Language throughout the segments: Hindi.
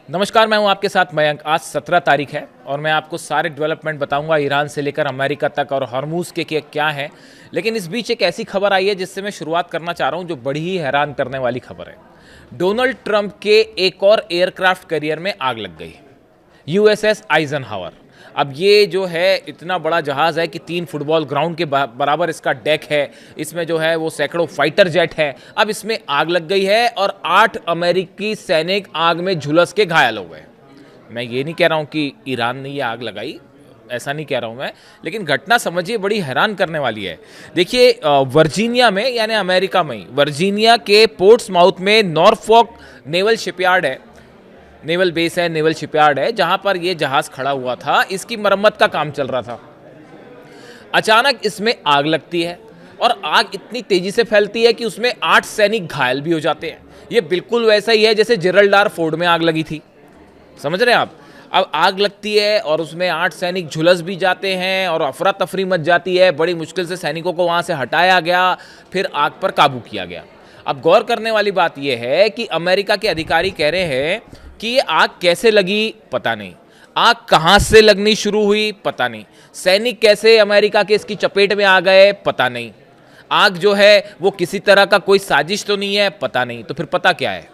नमस्कार, मैं हूं आपके साथ मयंक। आज 17 तारीख है और मैं आपको सारे डेवलपमेंट बताऊंगा ईरान से लेकर अमेरिका तक और हॉर्मूज़ के क्या हैं। लेकिन इस बीच एक ऐसी खबर आई है जिससे मैं शुरुआत करना चाह रहा हूं, जो बड़ी ही हैरान करने वाली खबर है। डोनाल्ड ट्रंप के एक और एयरक्राफ्ट कैरियर में आग लग गई, यूएसएस आइजनहावर। अब ये जो है इतना बड़ा जहाज़ है कि 3 फुटबॉल ग्राउंड के बराबर इसका डेक है। इसमें जो है वो सैकड़ों फाइटर जेट है। अब इसमें आग लग गई है और 8 अमेरिकी सैनिक आग में झुलस के घायल हो गए। मैं ये नहीं कह रहा हूँ कि ईरान ने ये आग लगाई, ऐसा नहीं कह रहा हूँ मैं, लेकिन घटना समझिए बड़ी हैरान करने वाली है। देखिए, वर्जीनिया में, यानी अमेरिका में ही, वर्जीनिया के पोर्ट्समाउथ में नॉरफॉक नेवल शिपयार्ड है, नेवल बेस है, नेवल शिपयार्ड है, जहां पर यह जहाज खड़ा हुआ था। इसकी मरम्मत का काम चल रहा था। अचानक इसमें आग लगती है और आग इतनी तेजी से फैलती है कि उसमें 8 सैनिक घायल भी हो जाते हैं। यह बिल्कुल वैसा ही है जैसे जेरल्ड आर फोर्ड में आग लगी थी। समझ रहे हैं आप? अब आग लगती है और उसमें 8 सैनिक झुलस भी जाते हैं और अफरा तफरी मच जाती है। बड़ी मुश्किल से सैनिकों को वहां से हटाया गया, फिर आग पर काबू किया गया। अब गौर करने वाली बात यह है कि अमेरिका के अधिकारी कह रहे हैं कि ये आग कैसे लगी पता नहीं, आग कहां से लगनी शुरू हुई पता नहीं, सैनिक कैसे अमेरिका के इसकी चपेट में आ गए पता नहीं, आग जो है वो किसी तरह का कोई साजिश तो नहीं है पता नहीं। तो फिर पता क्या है?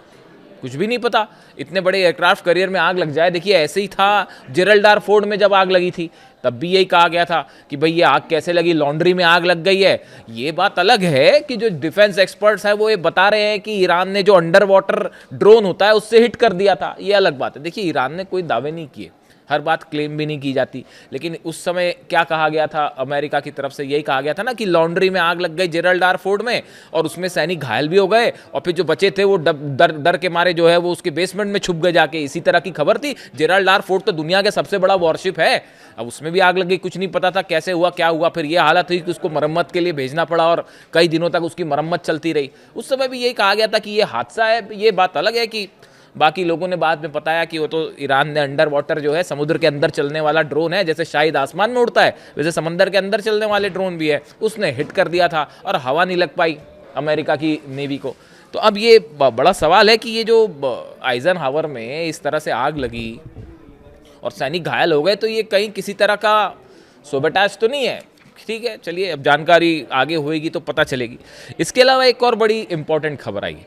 कुछ भी नहीं पता। इतने बड़े एयरक्राफ्ट करियर में आग लग जाए। देखिए, ऐसे ही था जेरल्ड आर फोर्ड में जब आग लगी थी, तब भी यही कहा गया था कि भाई ये आग कैसे लगी, लॉन्ड्री में आग लग गई है। ये बात अलग है कि जो डिफेंस एक्सपर्ट्स हैं वो ये बता रहे हैं कि ईरान ने जो अंडर वाटर ड्रोन होता है उससे हिट कर दिया था। ये अलग बात है। देखिए, ईरान ने कोई दावे नहीं किए, हर बात क्लेम भी नहीं की जाती, लेकिन उस समय क्या कहा गया था अमेरिका की तरफ से? यही कहा गया था ना कि लॉन्ड्री में आग लग गई जेरल्ड आर फोर्ड में और उसमें सैनिक घायल भी हो गए और फिर जो बचे थे वो डर के मारे जो है वो उसके बेसमेंट में छुप गए जाके। इसी तरह की खबर थी। जेरल्ड आर फोर्ड तो दुनिया का सबसे बड़ा वॉरशिप है। अब उसमें भी आग लग गई, कुछ नहीं पता था कैसे हुआ क्या हुआ। फिर यह हालत हुई कि उसको मरम्मत के लिए भेजना पड़ा और कई दिनों तक उसकी मरम्मत चलती रही। उस समय भी यही कहा गया था कि यह हादसा है। ये बात अलग है कि बाकी लोगों ने बाद में बताया कि वो तो ईरान ने अंडर वाटर जो है, समुद्र के अंदर चलने वाला ड्रोन है, जैसे शायद आसमान में उड़ता है वैसे समंदर के अंदर चलने वाले ड्रोन भी है, उसने हिट कर दिया था और हवा नहीं लग पाई अमेरिका की नेवी को। तो अब ये बड़ा सवाल है कि ये जो आइजनहावर में इस तरह से आग लगी और सैनिक घायल हो गए, तो ये कहीं किसी तरह का सोबटाज तो नहीं है? ठीक है, चलिए, अब जानकारी आगे होएगी तो पता चलेगी। इसके अलावा एक और बड़ी इंपॉर्टेंट खबर आई।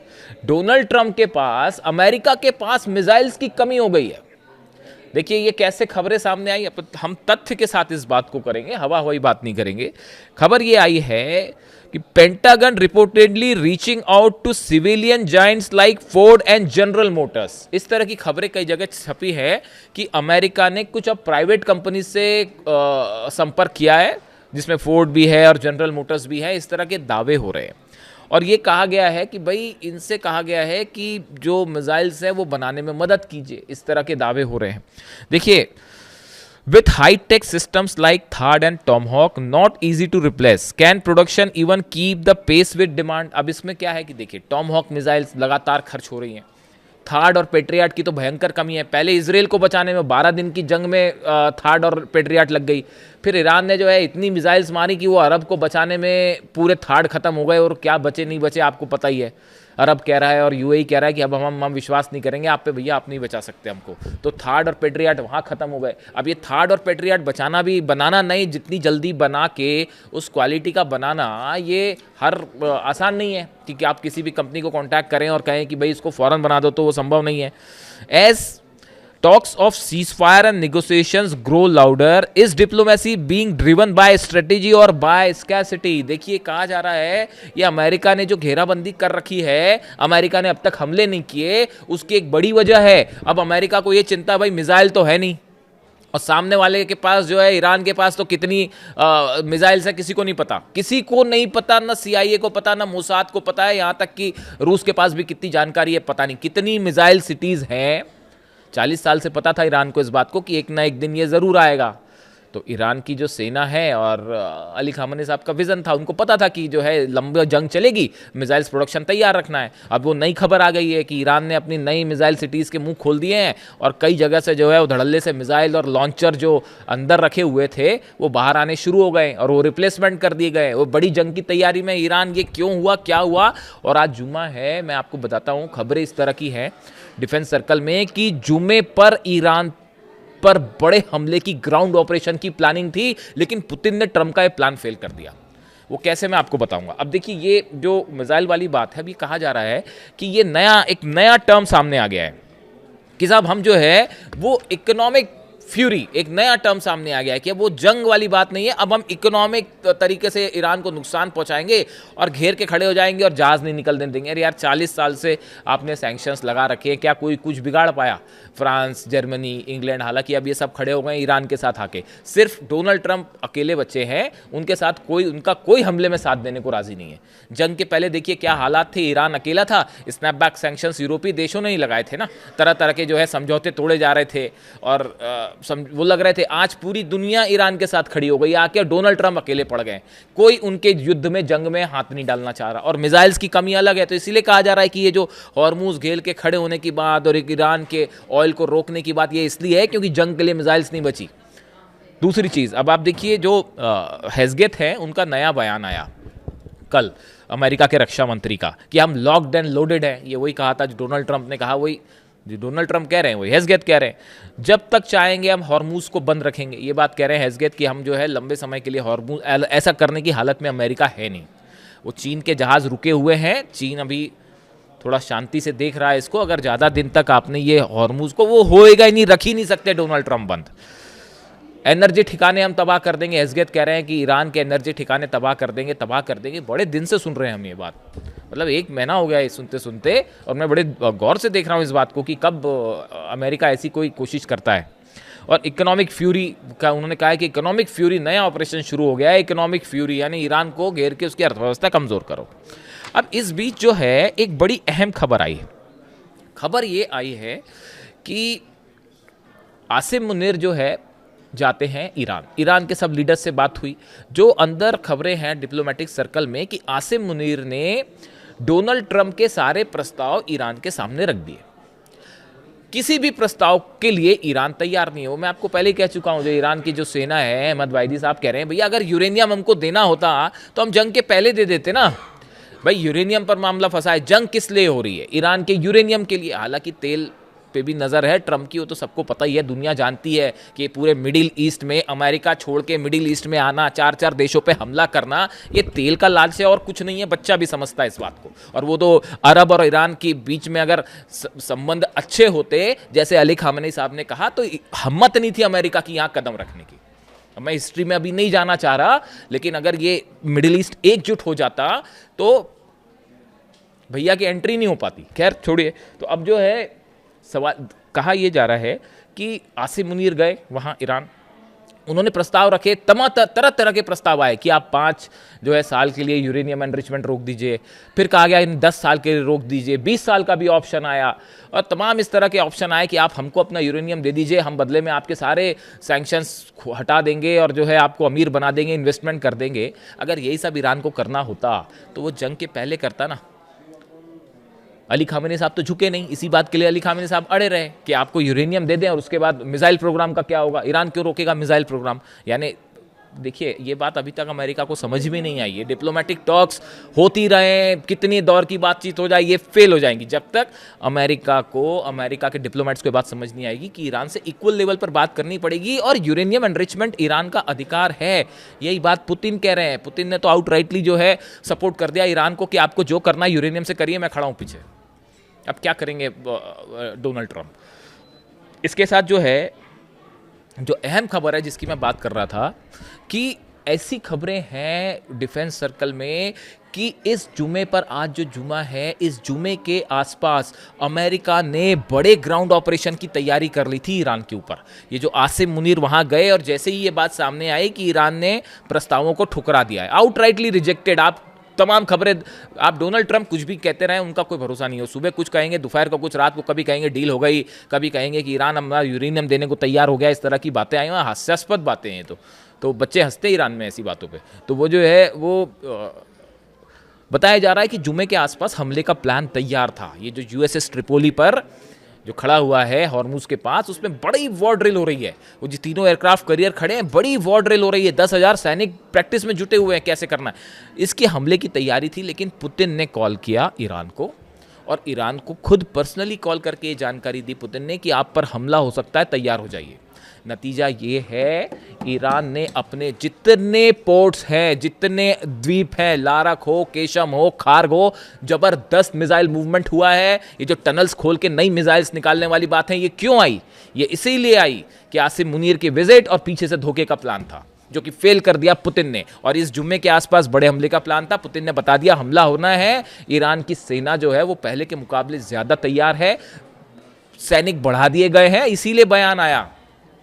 डोनाल्ड ट्रंप के पास, अमेरिका के पास मिसाइल्स की कमी हो गई है। देखिए, ये कैसे खबरें सामने आई, हम तथ्य के साथ इस बात को करेंगे, हवा हवाई बात नहीं करेंगे। खबर ये आई है कि Pentagon reportedly reaching out to civilian giants like Ford and General Motors. इस तरह की खबरें कई जगह छपी है कि अमेरिका ने कुछ अब प्राइवेट कंपनी से संपर्क किया है, जिसमें फोर्ड भी है और जनरल मोटर्स भी है। इस तरह के दावे हो रहे हैं और ये कहा गया है कि भाई इनसे कहा गया है कि जो मिसाइल्स है वो बनाने में मदद कीजिए। इस तरह के दावे हो रहे हैं। देखिए, with high tech systems like THAAD and Tomahawk not easy to replace, can production even keep the pace with demand. अब इसमें क्या है कि देखिए, टॉमहॉक मिसाइल्स लगातार खर्च हो रही हैं। थार्ड और पेट्रियाट की तो भयंकर कमी है। पहले इजराइल को बचाने में 12 दिन की जंग में थार्ड और पेट्रियाट लग गई। फिर ईरान ने जो है इतनी मिसाइल्स मारी कि वो अरब को बचाने में पूरे थार्ड खत्म हो गए और क्या बचे नहीं बचे आपको पता ही है। अरब कह रहा है और यूएई कह रहा है कि अब हम विश्वास नहीं करेंगे आप पे भैया, आप नहीं बचा सकते हमको। तो थार्ड और पेट्रियाट वहाँ ख़त्म हो गए। अब ये थार्ड और पेट्रियाट बचाना भी, बनाना नहीं, जितनी जल्दी बना के उस क्वालिटी का बनाना, ये हर आसान नहीं है कि आप किसी भी कंपनी को कॉन्टैक्ट करें और कहें कि भाई इसको फ़ौरन बना दो, तो वो संभव नहीं है। As talks of ceasefire and negotiations grow louder, is diplomacy being driven by strategy or by scarcity? देखिए, कहा जा रहा है ये अमेरिका ने जो घेराबंदी कर रखी है, अमेरिका ने अब तक हमले नहीं किए, उसकी एक बड़ी वजह है। अब अमेरिका को ये चिंता, भाई मिसाइल तो है नहीं और सामने वाले के पास जो है, ईरान के पास तो कितनी मिसाइल्स है किसी को नहीं पता, किसी को नहीं पता, ना सीआईए को पता, ना मोसाद को पता है, यहाँ तक कि रूस के पास भी कितनी जानकारी है पता नहीं। कितनी मिसाइल सिटीज हैं। 40 साल से पता था ईरान को इस बात को कि एक ना एक दिन ये जरूर आएगा। तो ईरान की जो सेना है और अली खामेनी साहब का विजन था, उनको पता था कि जो है लंबी जंग चलेगी, मिसाइल्स प्रोडक्शन तैयार रखना है। अब वो नई खबर आ गई है कि ईरान ने अपनी नई मिसाइल सिटीज़ के मुंह खोल दिए हैं और कई जगह से जो है वो धड़ल्ले से मिसाइल और लॉन्चर जो अंदर रखे हुए थे वो बाहर आने शुरू हो गए और वो रिप्लेसमेंट कर दिए गए। वो बड़ी जंग की तैयारी में ईरान, ये क्यों हुआ, क्या हुआ? और आज जुमा है, मैं आपको बताता हूँ, खबरें इस तरह की हैं डिफेंस सर्कल में कि जुमे पर ईरान पर बड़े हमले की ग्राउंड ऑपरेशन की प्लानिंग थी, लेकिन पुतिन ने ट्रंप का ये प्लान फेल कर दिया। वो कैसे, मैं आपको बताऊंगा। अब देखिए, ये जो मिसाइल वाली बात है, अभी कहा जा रहा है कि ये एक नया टर्म सामने आ गया है कि साहब हम जो है वो इकोनॉमिक फ्यूरी, एक नया टर्म सामने आ गया है कि अब वो जंग वाली बात नहीं है, अब हम इकोनॉमिक तरीके से ईरान को नुकसान पहुंचाएंगे और घेर के खड़े हो जाएंगे और जहाज नहीं निकलने देंगे। अरे यार, 40 साल से आपने सैंक्शंस लगा रखे हैं, क्या कोई कुछ बिगाड़ पाया? फ्रांस, जर्मनी, इंग्लैंड, हालांकि अब ये सब खड़े हो गए ईरान के साथ आके। सिर्फ डोनाल्ड ट्रंप अकेले बच्चे हैं, उनके साथ उनका कोई हमले में साथ देने को राजी नहीं है। जंग के पहले देखिए क्या हालात थे, ईरान अकेला था, स्नैपबैक सैंक्शंस यूरोपीय देशों ने ही लगाए थे ना, तरह तरह के जो है समझौते तोड़े जा रहे थे और वो लग रहे थे। आज पूरी दुनिया ईरान के साथ खड़ी हो गई, आके डोनाल्ड ट्रंप अकेले पड़ गए, कोई उनके युद्ध में, जंग में हाथ नहीं डालना चाह रहा। और मिसाइल्स की कमी अलग है, तो इसीलिए कहा जा रहा है कि ये जो हॉर्मूज घेर के खड़े होने की बात और ईरान के ऑयल को रोकने की बात, ये इसलिए है क्योंकि जंग के लिए मिसाइल्स नहीं बची। दूसरी चीज, अब आप देखिए जो हेजगेट है, उनका नया बयान आया कल अमेरिका के रक्षा मंत्री का कि हम लॉक्ड एंड लोडेड है। ये वही कहा था जो डोनाल्ड ट्रंप ने कहा, वही जो डोनाल्ड ट्रंप कह रहे हैं वही हेजगेट कह रहे हैं। जब तक चाहेंगे हम हॉर्मूज को बंद रखेंगे, ये बात कह रहे हैं हेजगेट कि हम जो है लंबे समय के लिए हॉर्मूज, ऐसा करने की हालत में अमेरिका है नहीं। वो चीन के जहाज रुके हुए हैं, चीन अभी थोड़ा शांति से देख रहा है इसको। अगर ज़्यादा दिन तक आपने ये हॉर्मूज को, वो होएगा ही नहीं, रख ही नहीं सकते डोनाल्ड ट्रंप बंद। एनर्जी ठिकाने हम तबाह कर देंगे, हेजगेट कह रहे हैं कि ईरान के एनर्जी ठिकाने तबाह कर देंगे, तबाह कर देंगे। बड़े दिन से सुन रहे हैं हम ये बात, मतलब 1 महीना हो गया है सुनते सुनते, और मैं बड़े गौर से देख रहा हूँ इस बात को कि कब अमेरिका ऐसी कोई कोशिश करता है। और इकोनॉमिक फ्यूरी का उन्होंने कहा है कि इकोनॉमिक फ्यूरी, नया ऑपरेशन शुरू हो गया है, इकोनॉमिक फ्यूरी, यानी ईरान को घेर के उसकी अर्थव्यवस्था कमज़ोर करो। अब इस बीच जो है एक बड़ी अहम खबर आई है। खबर ये आई है कि आसिम मुनीर जो है जाते हैं ईरान के सब लीडर्स से बात हुई। जो अंदर खबरें हैं डिप्लोमेटिक सर्कल में कि आसिम मुनीर ने डोनाल्ड ट्रंप के सारे प्रस्ताव ईरान के सामने रख दिए। किसी भी प्रस्ताव के लिए ईरान तैयार नहीं हो। मैं आपको पहले ही कह चुका हूं, जो ईरान की जो सेना है, अहमद वाइदी साहब कह रहे हैं, भैया अगर यूरेनियम हमको देना होता तो हम जंग के पहले दे देते ना। भाई यूरेनियम पर मामला फंसा है, जंग किस लिए हो रही है? ईरान के यूरेनियम के लिए। हालांकि तेल पे भी नज़र है ट्रंप की, वो तो सबको पता ही है, दुनिया जानती है कि पूरे मिडिल ईस्ट में, अमेरिका छोड़ के मिडिल ईस्ट में आना, 4 देशों पे हमला करना, ये तेल का लालच है और कुछ नहीं है। बच्चा भी समझता है इस बात को। और वो तो अरब और ईरान के बीच में अगर संबंध अच्छे होते, जैसे अली खामेनी साहब ने कहा, तो हिम्मत नहीं थी अमेरिका की यहाँ कदम रखने की। मैं हिस्ट्री में अभी नहीं जाना चाह रहा, लेकिन अगर ये मिडिल ईस्ट एकजुट हो जाता तो भैया की एंट्री नहीं हो पाती। खैर छोड़िए। तो अब जो है सवाल, कहा यह जा रहा है कि आसिम मुनीर गए वहाँ ईरान, उन्होंने प्रस्ताव रखे, तरह तरह के प्रस्ताव आए कि आप 5 जो है साल के लिए यूरेनियम एनरिचमेंट रोक दीजिए, फिर कहा गया इन 10 साल के लिए रोक दीजिए, 20 साल का भी ऑप्शन आया, और तमाम इस तरह के ऑप्शन आए कि आप हमको अपना यूरेनियम दे दीजिए, हम बदले में आपके सारे सैंक्शंस हटा देंगे और जो है आपको अमीर बना देंगे, इन्वेस्टमेंट कर देंगे। अगर यही सब ईरान को करना होता तो वो जंग के पहले करता ना। अली खामेनी साहब तो झुके नहीं, इसी बात के लिए अली खामेनी साहब अड़े रहे कि आपको यूरेनियम दे दें और उसके बाद मिसाइल प्रोग्राम का क्या होगा, ईरान क्यों रोकेगा मिसाइल प्रोग्राम। यानी देखिए, ये बात अभी तक अमेरिका को समझ में नहीं आई है। डिप्लोमेटिक टॉक्स होती रहे, कितनी दौर की बातचीत हो जाए, ये फेल हो जाएंगी जब तक अमेरिका के डिप्लोमेट्स को बात समझ नहीं आएगी कि ईरान से इक्वल लेवल पर बात करनी पड़ेगी और यूरेनियम एनरिचमेंट ईरान का अधिकार है। यही बात पुतिन कह रहे हैं। पुतिन ने तो आउटराइटली जो है सपोर्ट कर दिया ईरान को कि आपको जो करना है यूरेनियम से करिए, मैं खड़ा हूं पीछे। अब क्या करेंगे डोनाल्ड ट्रंप? इसके साथ जो है, जो अहम खबर है जिसकी मैं बात कर रहा था, कि ऐसी खबरें हैं डिफेंस सर्कल में कि इस जुमे पर, आज जो जुमा है, इस जुमे के आसपास अमेरिका ने बड़े ग्राउंड ऑपरेशन की तैयारी कर ली थी ईरान के ऊपर। ये जो आसिम मुनीर वहां गए और जैसे ही ये बात सामने आई कि ईरान ने प्रस्तावों को ठुकरा दिया है, आउटराइटली रिजेक्टेड। आप तमाम खबरें, आप डोनाल्ड ट्रंप कुछ भी कहते रहे, उनका कोई भरोसा नहीं हो। सुबह कुछ कहेंगे, दोपहर को कुछ, रात को कभी कहेंगे डील हो गई, कभी कहेंगे कि ईरान हमारा यूरेनियम देने को तैयार हो गया। इस तरह की बातें आई हैं, हास्यास्पद बातें हैं। तो बच्चे हंसते ईरान में ऐसी बातों पे। तो वो जो है वो बताया जा रहा है कि जुमे के आसपास हमले का प्लान तैयार था। ये जो यूएसएस ट्रिपोली पर जो खड़ा हुआ है हॉर्मुज के पास, उसमें बड़ी वॉर ड्रिल हो रही है। वो जो तीनों एयरक्राफ्ट कैरियर खड़े हैं, बड़ी वॉर ड्रिल हो रही है। 10,000 सैनिक प्रैक्टिस में जुटे हुए हैं कैसे करना है। इसके हमले की तैयारी थी, लेकिन पुतिन ने कॉल किया ईरान को, और ईरान को खुद पर्सनली कॉल करके ये जानकारी दी पुतिन ने कि आप पर हमला हो सकता है, तैयार हो जाइए। नतीजा ये है, ईरान ने अपने जितने पोर्ट्स हैं, जितने द्वीप हैं, लारक हो, केशम हो, खार्ग हो, जबरदस्त मिसाइल मूवमेंट हुआ है। ये जो टनल्स खोल के नई मिसाइल्स निकालने वाली बात है, ये क्यों आई? ये इसीलिए आई कि आसिम मुनीर के विजिट और पीछे से धोखे का प्लान था, जो कि फेल कर दिया पुतिन ने। और इस जुम्मे के आसपास बड़े हमले का प्लान था। पुतिन ने बता दिया हमला होना है। ईरान की सेना जो है वो पहले के मुकाबले ज्यादा तैयार है, सैनिक बढ़ा दिए गए हैं। इसीलिए बयान आया,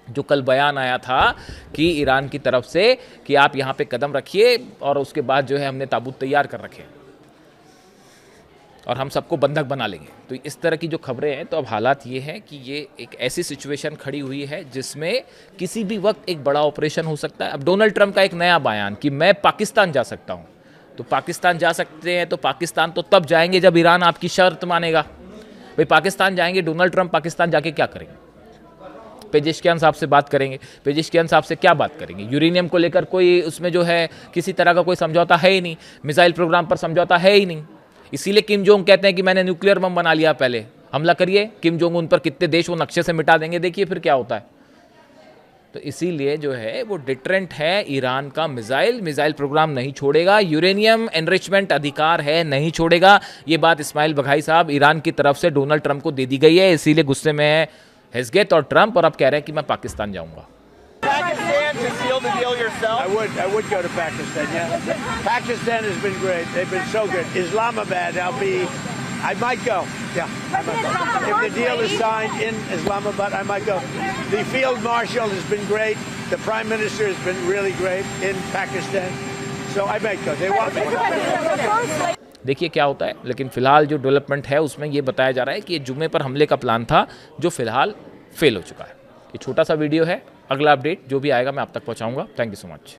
जो कल बयान आया था कि ईरान की तरफ से कि आप यहां पे कदम रखिए, और उसके बाद जो है हमने ताबूत तैयार कर रखे और हम सबको बंधक बना लेंगे। तो इस तरह की जो खबरें हैं, तो अब हालात ये हैं कि ये एक ऐसी सिचुएशन खड़ी हुई है जिसमें किसी भी वक्त एक बड़ा ऑपरेशन हो सकता है। अब डोनाल्ड ट्रंप का एक नया बयान कि मैं पाकिस्तान जा सकता हूं। तो पाकिस्तान जा सकते हैं, तो पाकिस्तान तो तब जाएंगे जब ईरान आपकी शर्त मानेगा। भाई पाकिस्तान जाएंगे, डोनाल्ड ट्रंप पाकिस्तान जाके क्या करेंगे? पेजिशकियान साहब से बात करेंगे। पेजिशकियान साहब से क्या बात करेंगे? यूरेनियम को लेकर कोई उसमें जो है किसी तरह का कोई समझौता है ही नहीं, मिसाइल प्रोग्राम पर समझौता है ही नहीं। इसीलिए किम जोंग कहते हैं कि मैंने न्यूक्लियर बम बना लिया, पहले हमला करिए। किम जोंग उन पर कितने देश वो नक्शे से मिटा देंगे, देखिए फिर क्या होता है। तो इसीलिए जो है वो डिटरेंट है। ईरान का मिसाइल प्रोग्राम नहीं छोड़ेगा, यूरेनियम एनरिचमेंट अधिकार है, नहीं छोड़ेगा। ये बात इस्माइल बघाई साहब ईरान की तरफ से डोनाल्ड ट्रंप को दे दी गई है। इसीलिए गुस्से में है हेस्गेत और ट्रंप, और अब कह रहे हैं कि मैं पाकिस्तान जाऊंगा। Pakistan to seal the deal yourself? I would go to Pakistan, yeah. Pakistan has been great. They've been so good. Islamabad, I might go. Yeah, I might go. If the deal is signed in Islamabad, I might go. The field marshal has been great. The prime minister has been really great in Pakistan. So I might go. They want me. देखिए क्या होता है। लेकिन फिलहाल जो डेवलपमेंट है उसमें ये बताया जा रहा है कि ये जुम्मे पर हमले का प्लान था, जो फिलहाल फेल हो चुका है। ये छोटा सा वीडियो है, अगला अपडेट जो भी आएगा मैं आप तक पहुंचाऊंगा। Thank you so much.